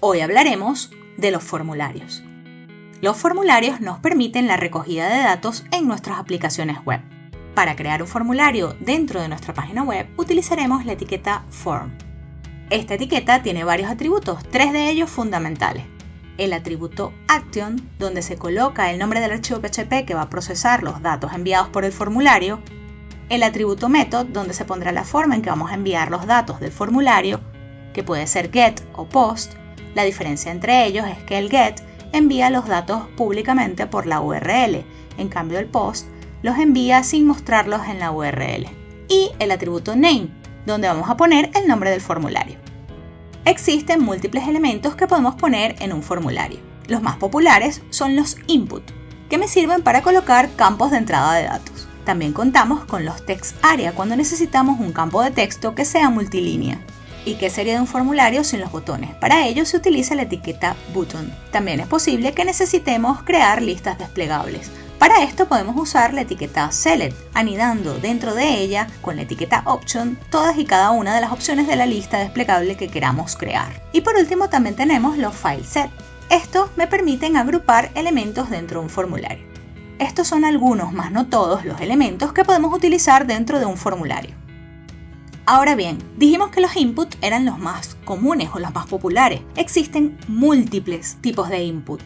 Hoy hablaremos de los formularios. Los formularios nos permiten la recogida de datos en nuestras aplicaciones web. Para crear un formulario dentro de nuestra página web, utilizaremos la etiqueta Form. Esta etiqueta tiene varios atributos, 3 de ellos fundamentales. El atributo Action, donde se coloca el nombre del archivo PHP que va a procesar los datos enviados por el formulario. El atributo Method, donde se pondrá la forma en que vamos a enviar los datos del formulario, que puede ser Get o Post. La diferencia entre ellos es que el Get envía los datos públicamente por la URL, en cambio el Post los envía sin mostrarlos en la URL. Y el atributo Name, donde vamos a poner el nombre del formulario. Existen múltiples elementos que podemos poner en un formulario. Los más populares son los input, que me sirven para colocar campos de entrada de datos. También contamos con los text area cuando necesitamos un campo de texto que sea multilínea. ¿Y qué sería de un formulario sin los botones? Para ello se utiliza la etiqueta Button. También es posible que necesitemos crear listas desplegables. Para esto podemos usar la etiqueta Select, anidando dentro de ella con la etiqueta Option todas y cada una de las opciones de la lista desplegable que queramos crear. Y por último también tenemos los File Set. Estos me permiten agrupar elementos dentro de un formulario. Estos son algunos, más no todos, los elementos que podemos utilizar dentro de un formulario. Ahora bien, dijimos que los inputs eran los más comunes o los más populares. Existen múltiples tipos de input.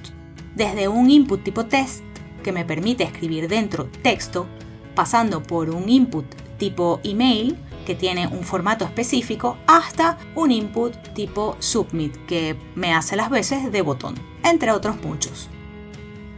Desde un input tipo test, que me permite escribir dentro texto, pasando por un input tipo email, que tiene un formato específico, hasta un input tipo submit, que me hace las veces de botón, entre otros muchos.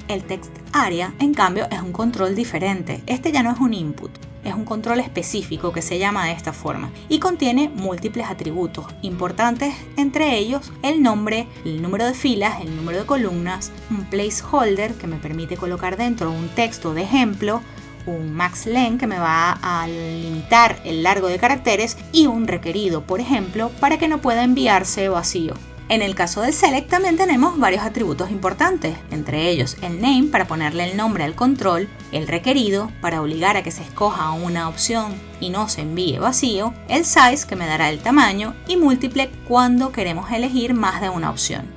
El text area, en cambio, es un control diferente. Este ya no es un input, es un control específico que se llama de esta forma y contiene múltiples atributos, importantes entre ellos el nombre, el número de filas, el número de columnas, un placeholder que me permite colocar dentro un texto de ejemplo, un max length que me va a limitar el largo de caracteres y un requerido, por ejemplo, para que no pueda enviarse vacío. En el caso del select también tenemos varios atributos importantes, entre ellos el name para ponerle el nombre al control, el requerido para obligar a que se escoja una opción y no se envíe vacío, el size que me dará el tamaño y múltiple cuando queremos elegir más de una opción.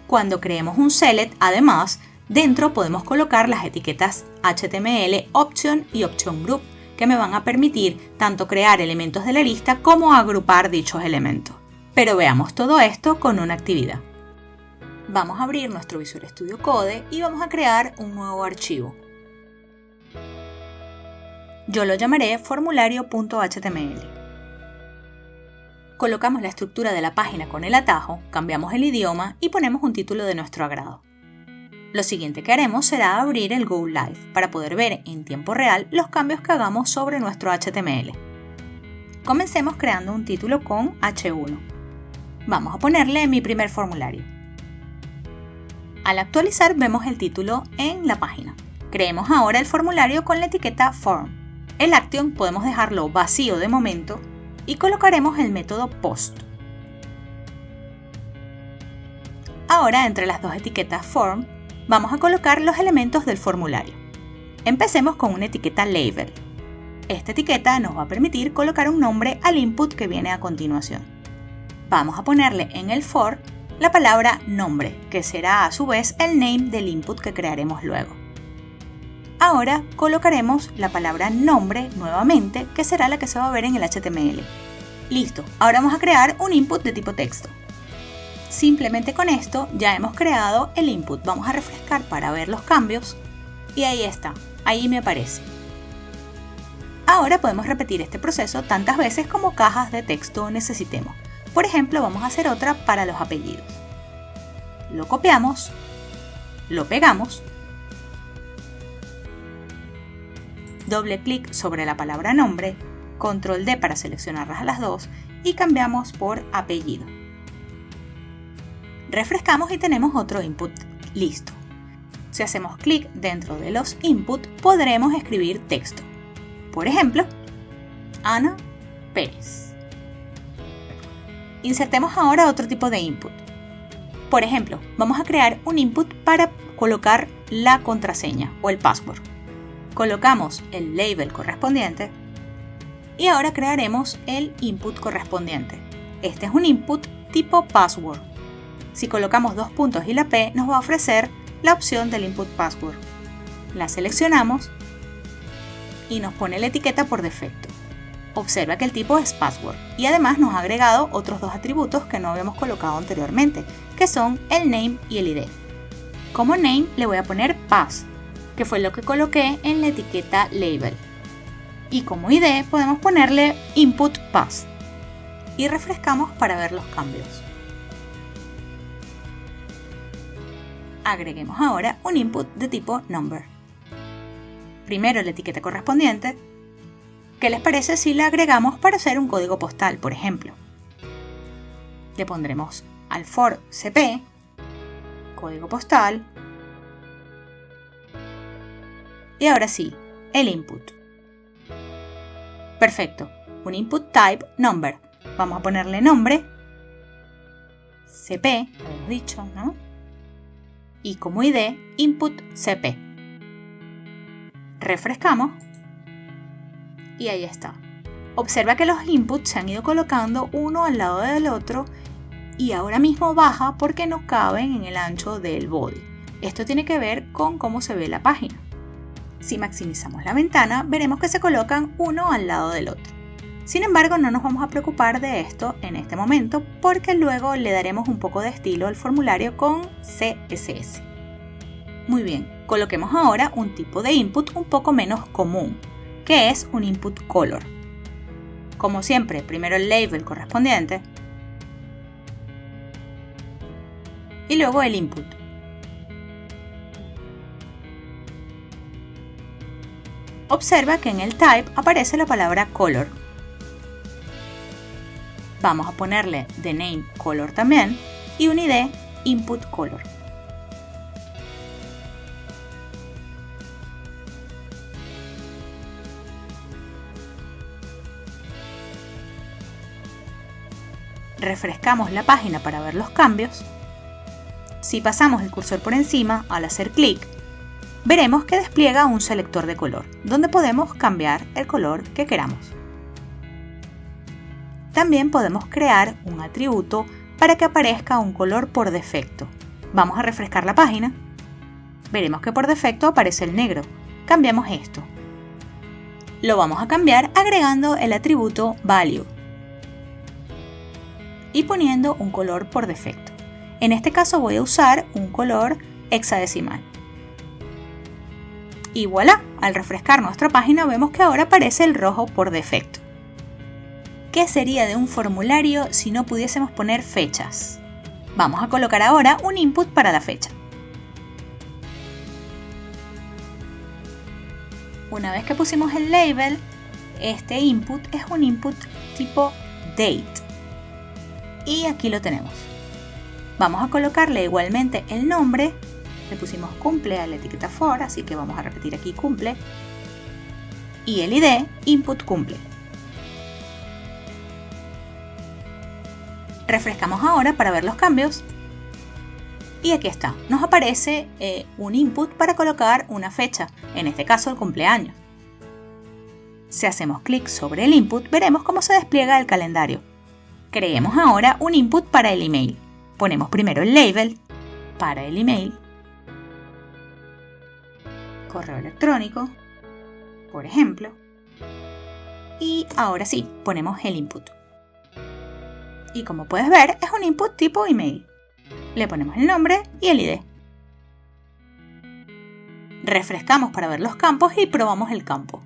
Cuando creemos un select, además, dentro podemos colocar las etiquetas HTML, Option y Option Group que me van a permitir tanto crear elementos de la lista como agrupar dichos elementos. Pero veamos todo esto con una actividad. Vamos a abrir nuestro Visual Studio Code y vamos a crear un nuevo archivo. Yo lo llamaré formulario.html. Colocamos la estructura de la página con el atajo, cambiamos el idioma y ponemos un título de nuestro agrado. Lo siguiente que haremos será abrir el Go Live para poder ver en tiempo real los cambios que hagamos sobre nuestro HTML. Comencemos creando un título con H1. Vamos a ponerle mi primer formulario. Al actualizar vemos el título en la página. Creemos ahora el formulario con la etiqueta Form. El Action podemos dejarlo vacío de momento y colocaremos el método Post. Ahora entre las dos etiquetas Form vamos a colocar los elementos del formulario. Empecemos con una etiqueta Label. Esta etiqueta nos va a permitir colocar un nombre al input que viene a continuación. Vamos a ponerle en el for la palabra nombre, que será a su vez el name del input que crearemos luego. Ahora colocaremos la palabra nombre nuevamente, que será la que se va a ver en el HTML. Listo, ahora vamos a crear un input de tipo texto. Simplemente con esto ya hemos creado el input. Vamos a refrescar para ver los cambios y ahí está, ahí me aparece. Ahora podemos repetir este proceso tantas veces como cajas de texto necesitemos. Por ejemplo, vamos a hacer otra para los apellidos. Lo copiamos, lo pegamos, doble clic sobre la palabra nombre, control D para seleccionarlas a las dos y cambiamos por apellido. Refrescamos y tenemos otro input listo. Si hacemos clic dentro de los input, podremos escribir texto. Por ejemplo, Ana Pérez. Insertemos ahora otro tipo de input. Por ejemplo, vamos a crear un input para colocar la contraseña o el password. Colocamos el label correspondiente y ahora crearemos el input correspondiente. Este es un input tipo password. Si colocamos 2 puntos y la P, nos va a ofrecer la opción del input password. La seleccionamos y nos pone la etiqueta por defecto. Observa que el tipo es password y además nos ha agregado otros 2 atributos que no habíamos colocado anteriormente, que son el name y el ID. Como name le voy a poner pass, que fue lo que coloqué en la etiqueta label. Y como ID podemos ponerle input pass. Y refrescamos para ver los cambios. Agreguemos ahora un input de tipo number. Primero la etiqueta correspondiente. ¿Qué les parece si la agregamos para hacer un código postal, por ejemplo? Le pondremos al for cp, código postal, y ahora sí, el input. Perfecto, un input type number. Vamos a ponerle nombre, cp, lo hemos dicho, ¿no? Y como ID, input cp. Refrescamos y ahí está. Observa que los inputs se han ido colocando uno al lado del otro y ahora mismo baja porque no caben en el ancho del body. Esto tiene que ver con cómo se ve la página. Si maximizamos la ventana, veremos que se colocan uno al lado del otro. Sin embargo, no nos vamos a preocupar de esto en este momento porque luego le daremos un poco de estilo al formulario con CSS. Muy bien, coloquemos ahora un tipo de input un poco menos común, que es un input color. Como siempre, primero el label correspondiente y luego el input. Observa que en el type aparece la palabra color. Vamos a ponerle the name color también y un ID input color. Refrescamos la página para ver los cambios. Si pasamos el cursor por encima al hacer clic, veremos que despliega un selector de color, donde podemos cambiar el color que queramos. También podemos crear un atributo para que aparezca un color por defecto. Vamos a refrescar la página. Veremos que por defecto aparece el negro. Cambiamos esto. Lo vamos a cambiar agregando el atributo value y poniendo un color por defecto. En este caso voy a usar un color hexadecimal. Y voilà, al refrescar nuestra página vemos que ahora aparece el rojo por defecto. ¿Qué sería de un formulario si no pudiésemos poner fechas? Vamos a colocar ahora un input para la fecha. Una vez que pusimos el label, este input es un input tipo date. Y aquí lo tenemos. Vamos a colocarle igualmente el nombre. Le pusimos cumple a la etiqueta for, así que vamos a repetir aquí cumple. Y el ID, input cumple. Refrescamos ahora para ver los cambios. Y aquí está. Nos aparece un input para colocar una fecha, en este caso el cumpleaños. Si hacemos clic sobre el input, veremos cómo se despliega el calendario. Creemos ahora un input para el email. Ponemos primero el label para el email, correo electrónico, por ejemplo, y ahora sí, ponemos el input. Y como puedes ver, es un input tipo email. Le ponemos el nombre y el ID. Refrescamos para ver los campos y probamos el campo.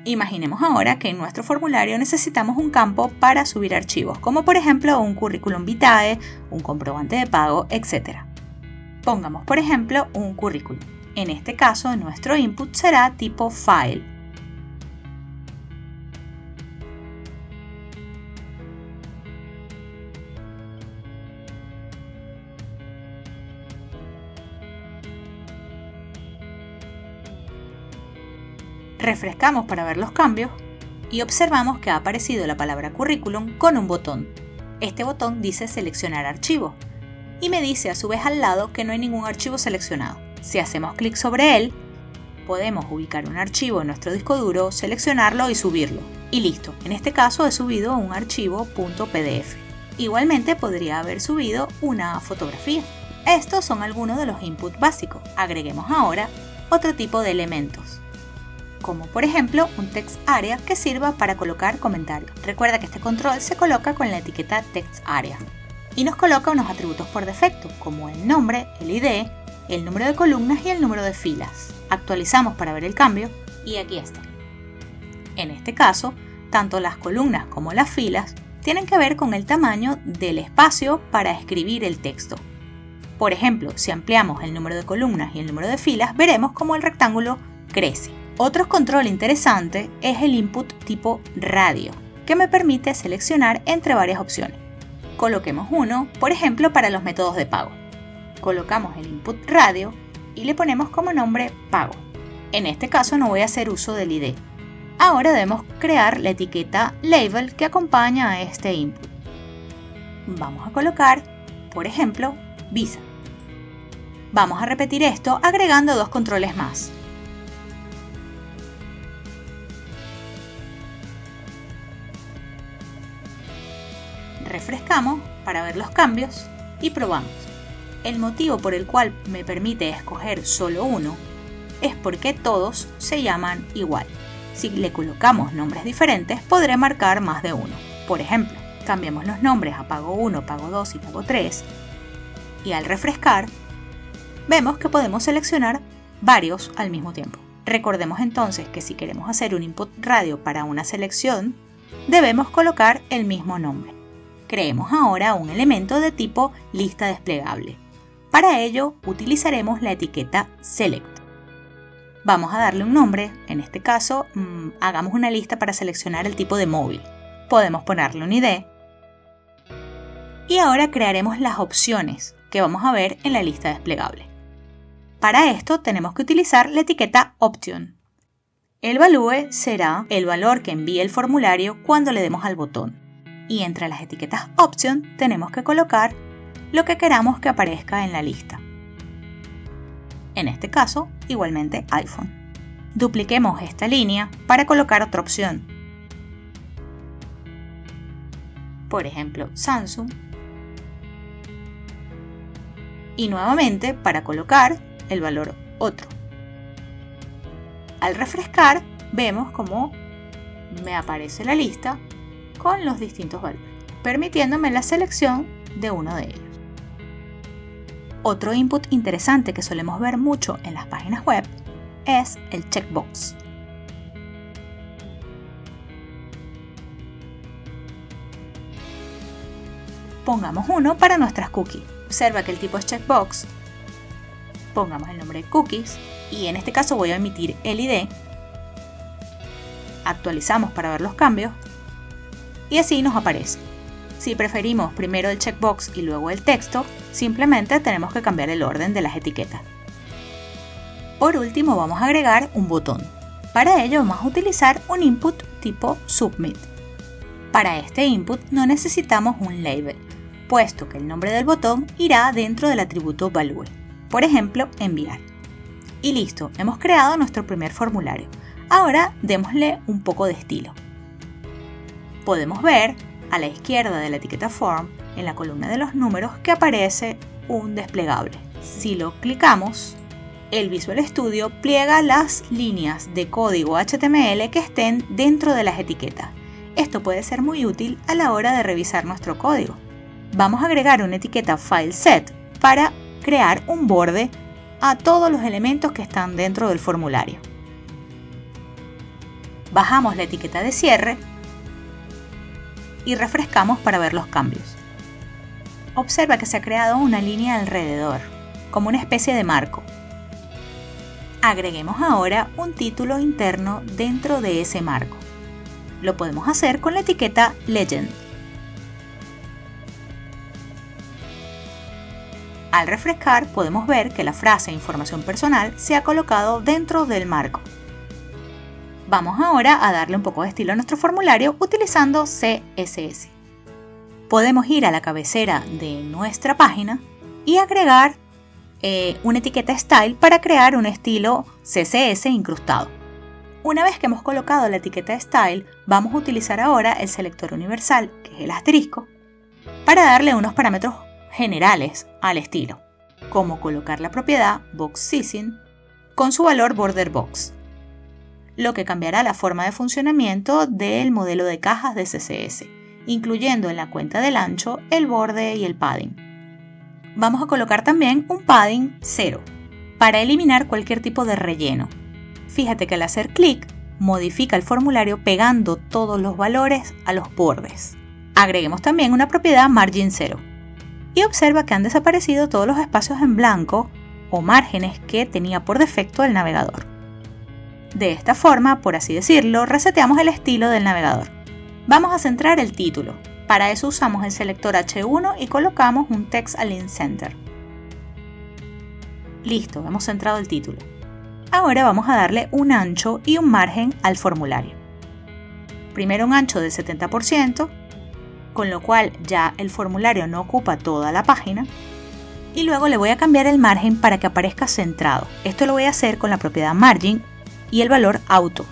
Imaginemos ahora que en nuestro formulario necesitamos un campo para subir archivos, como por ejemplo un currículum vitae, un comprobante de pago, etc. Pongamos por ejemplo un currículum. En este caso nuestro input será tipo file. Refrescamos para ver los cambios y observamos que ha aparecido la palabra currículum con un botón. Este botón dice seleccionar archivo y me dice a su vez al lado que no hay ningún archivo seleccionado. Si hacemos clic sobre él, podemos ubicar un archivo en nuestro disco duro, seleccionarlo y subirlo. Y listo, en este caso he subido un archivo .pdf. Igualmente podría haber subido una fotografía. Estos son algunos de los inputs básicos. Agreguemos ahora otro tipo de elementos, como por ejemplo un text area que sirva para colocar comentarios. Recuerda que este control se coloca con la etiqueta text area y nos coloca unos atributos por defecto, como el nombre, el ID, el número de columnas y el número de filas. Actualizamos para ver el cambio y aquí está. En este caso, tanto las columnas como las filas tienen que ver con el tamaño del espacio para escribir el texto. Por ejemplo, si ampliamos el número de columnas y el número de filas, veremos cómo el rectángulo crece. Otro control interesante es el input tipo radio, que me permite seleccionar entre varias opciones. Coloquemos uno, por ejemplo, para los métodos de pago. Colocamos el input radio y le ponemos como nombre pago. En este caso no voy a hacer uso del ID. Ahora debemos crear la etiqueta label que acompaña a este input. Vamos a colocar, por ejemplo, Visa. Vamos a repetir esto agregando dos controles más. Refrescamos para ver los cambios y probamos. El motivo por el cual me permite escoger solo uno es porque todos se llaman igual. Si le colocamos nombres diferentes, podré marcar más de uno. Por ejemplo, cambiamos los nombres a pago 1, pago 2 y pago 3 y al refrescar, vemos que podemos seleccionar varios al mismo tiempo. Recordemos entonces que si queremos hacer un input radio para una selección, debemos colocar el mismo nombre. Creemos ahora un elemento de tipo lista desplegable. Para ello, utilizaremos la etiqueta select. Vamos a darle un nombre, en este caso, hagamos una lista para seleccionar el tipo de móvil. Podemos ponerle un ID. Y ahora crearemos las opciones que vamos a ver en la lista desplegable. Para esto tenemos que utilizar la etiqueta option. El value será el valor que envíe el formulario cuando le demos al botón. Y entre las etiquetas option tenemos que colocar lo que queramos que aparezca en la lista. En este caso, igualmente iPhone. Dupliquemos esta línea para colocar otra opción. Por ejemplo, Samsung. Y nuevamente para colocar el valor otro. Al refrescar, vemos cómo me aparece la lista con los distintos valores, permitiéndome la selección de uno de ellos. Otro input interesante que solemos ver mucho en las páginas web es el checkbox. Pongamos uno para nuestras cookies. Observa que el tipo es checkbox. Pongamos el nombre de cookies y en este caso voy a emitir el ID. Actualizamos para ver los cambios y así nos aparece. Si preferimos primero el checkbox y luego el texto, simplemente tenemos que cambiar el orden de las etiquetas. Por último vamos a agregar un botón. Para ello vamos a utilizar un input tipo submit. Para este input no necesitamos un label, puesto que el nombre del botón irá dentro del atributo value. Por ejemplo, enviar. Y listo, hemos creado nuestro primer formulario. Ahora démosle un poco de estilo. Podemos ver a la izquierda de la etiqueta Form, en la columna de los números, que aparece un desplegable. Si lo clicamos, el Visual Studio pliega las líneas de código HTML que estén dentro de las etiquetas. Esto puede ser muy útil a la hora de revisar nuestro código. Vamos a agregar una etiqueta FileSet para crear un borde a todos los elementos que están dentro del formulario. Bajamos la etiqueta de cierre y refrescamos para ver los cambios. Observa que se ha creado una línea alrededor, como una especie de marco. Agreguemos ahora un título interno dentro de ese marco. Lo podemos hacer con la etiqueta Legend. Al refrescar podemos ver que la frase información personal se ha colocado dentro del marco. Vamos ahora a darle un poco de estilo a nuestro formulario utilizando CSS. Podemos ir a la cabecera de nuestra página y agregar una etiqueta Style para crear un estilo CSS incrustado. Una vez que hemos colocado la etiqueta Style, vamos a utilizar ahora el selector universal, que es el asterisco, para darle unos parámetros generales al estilo, como colocar la propiedad box sizing con su valor border box, lo que cambiará la forma de funcionamiento del modelo de cajas de CSS, incluyendo en la cuenta del ancho, el borde y el padding. Vamos a colocar también un padding 0 para eliminar cualquier tipo de relleno. Fíjate que al hacer clic modifica el formulario pegando todos los valores a los bordes. Agreguemos también una propiedad margin 0 y observa que han desaparecido todos los espacios en blanco o márgenes que tenía por defecto el navegador. De esta forma, por así decirlo, reseteamos el estilo del navegador. Vamos a centrar el título. Para eso usamos el selector H1 y colocamos un Text Align Center. Listo, hemos centrado el título. Ahora vamos a darle un ancho y un margen al formulario. Primero un ancho del 70%, con lo cual ya el formulario no ocupa toda la página. Y luego le voy a cambiar el margen para que aparezca centrado. Esto lo voy a hacer con la propiedad margin y el valor auto.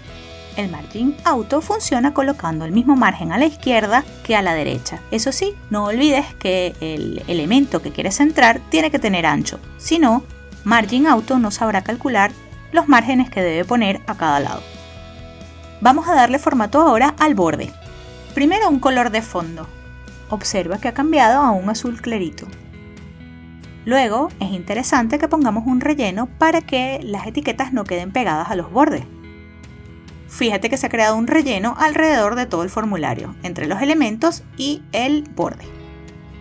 El margin auto funciona colocando el mismo margen a la izquierda que a la derecha. Eso sí, no olvides que el elemento que quieres centrar tiene que tener ancho. Si no, margin auto no sabrá calcular los márgenes que debe poner a cada lado. Vamos a darle formato ahora al borde. Primero un color de fondo. Observa que ha cambiado a un azul clarito. Luego es interesante que pongamos un relleno para que las etiquetas no queden pegadas a los bordes. Fíjate que se ha creado un relleno alrededor de todo el formulario, entre los elementos y el borde.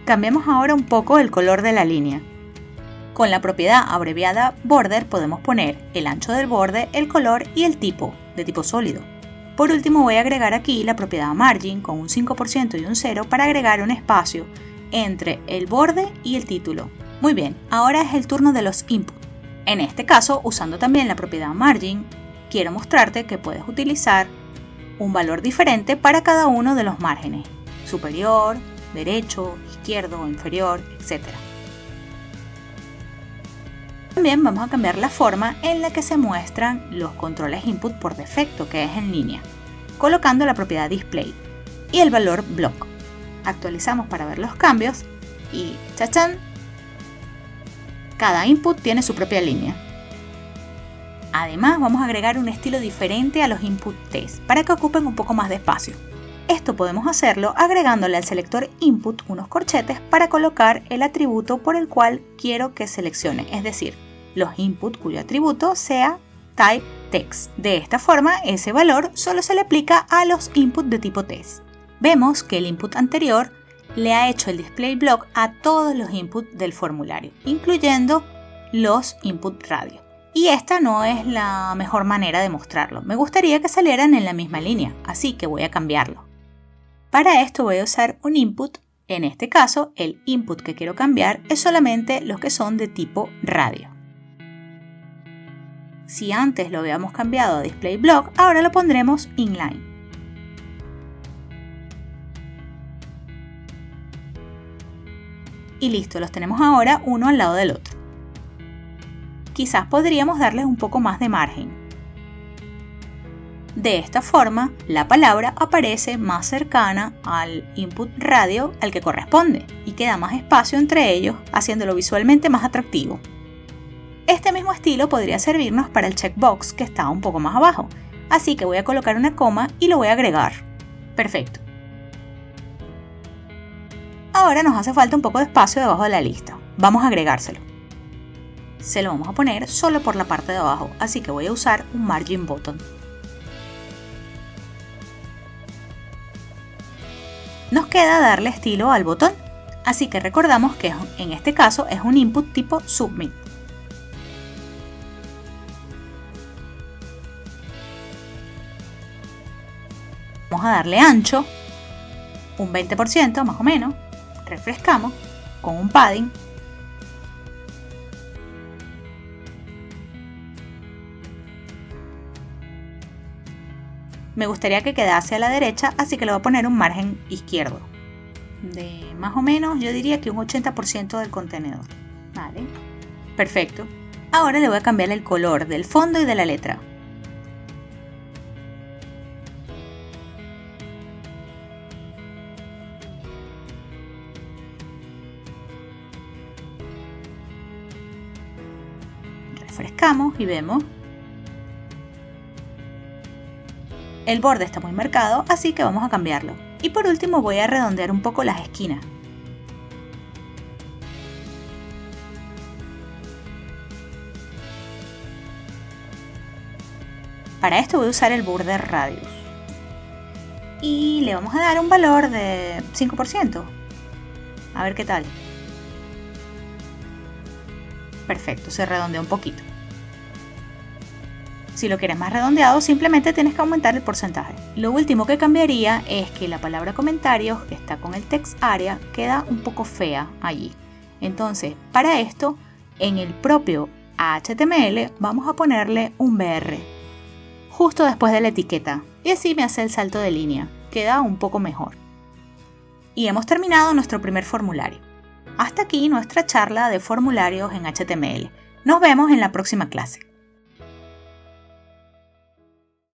Cambiemos ahora un poco el color de la línea. Con la propiedad abreviada border podemos poner el ancho del borde, el color y el tipo, de tipo sólido. Por último voy a agregar aquí la propiedad margin con un 5% y un 0 para agregar un espacio entre el borde y el título. Muy bien, ahora es el turno de los inputs. En este caso, usando también la propiedad margin, quiero mostrarte que puedes utilizar un valor diferente para cada uno de los márgenes, superior, derecho, izquierdo, inferior, etc. También vamos a cambiar la forma en la que se muestran los controles input por defecto, que es en línea, colocando la propiedad display y el valor block. Actualizamos para ver los cambios y ¡chachán! Cada input tiene su propia línea. Además, vamos a agregar un estilo diferente a los input test para que ocupen un poco más de espacio. Esto podemos hacerlo agregándole al selector input unos corchetes para colocar el atributo por el cual quiero que seleccione, es decir, los inputs cuyo atributo sea type text. De esta forma, ese valor solo se le aplica a los inputs de tipo test. Vemos que el input anterior le ha hecho el display block a todos los inputs del formulario, incluyendo los input radio. Y esta no es la mejor manera de mostrarlo. Me gustaría que salieran en la misma línea, así que voy a cambiarlo. Para esto voy a usar un input. En este caso, el input que quiero cambiar es solamente los que son de tipo radio. Si antes lo habíamos cambiado a display block, ahora lo pondremos inline. Y listo, los tenemos ahora uno al lado del otro. Quizás podríamos darles un poco más de margen. De esta forma, la palabra aparece más cercana al input radio al que corresponde y queda más espacio entre ellos, haciéndolo visualmente más atractivo. Este mismo estilo podría servirnos para el checkbox que está un poco más abajo, así que voy a colocar una coma y lo voy a agregar. Perfecto. Ahora nos hace falta un poco de espacio debajo de la lista. Vamos a agregárselo. Se lo vamos a poner solo por la parte de abajo, así que voy a usar un margin button. Nos queda darle estilo al botón, así que recordamos que en este caso es un input tipo submit. Vamos a darle ancho, un 20% más o menos, refrescamos con un padding. Me gustaría que quedase a la derecha, así que le voy a poner un margen izquierdo de más o menos, yo diría que un 80% del contenedor. Vale, perfecto. Ahora le voy a cambiar el color del fondo y de la letra. Refrescamos y vemos. El borde está muy marcado, así que vamos a cambiarlo. Y por último voy a redondear un poco las esquinas. Para esto voy a usar el border radius. Y le vamos a dar un valor de 5%. A ver qué tal. Perfecto, se redondea un poquito. Si lo quieres más redondeado, simplemente tienes que aumentar el porcentaje. Lo último que cambiaría es que la palabra comentarios, que está con el text area, queda un poco fea allí. Entonces, para esto, en el propio HTML vamos a ponerle un BR justo después de la etiqueta, y así me hace el salto de línea, queda un poco mejor. Y hemos terminado nuestro primer formulario. Hasta aquí nuestra charla de formularios en HTML. Nos vemos en la próxima clase.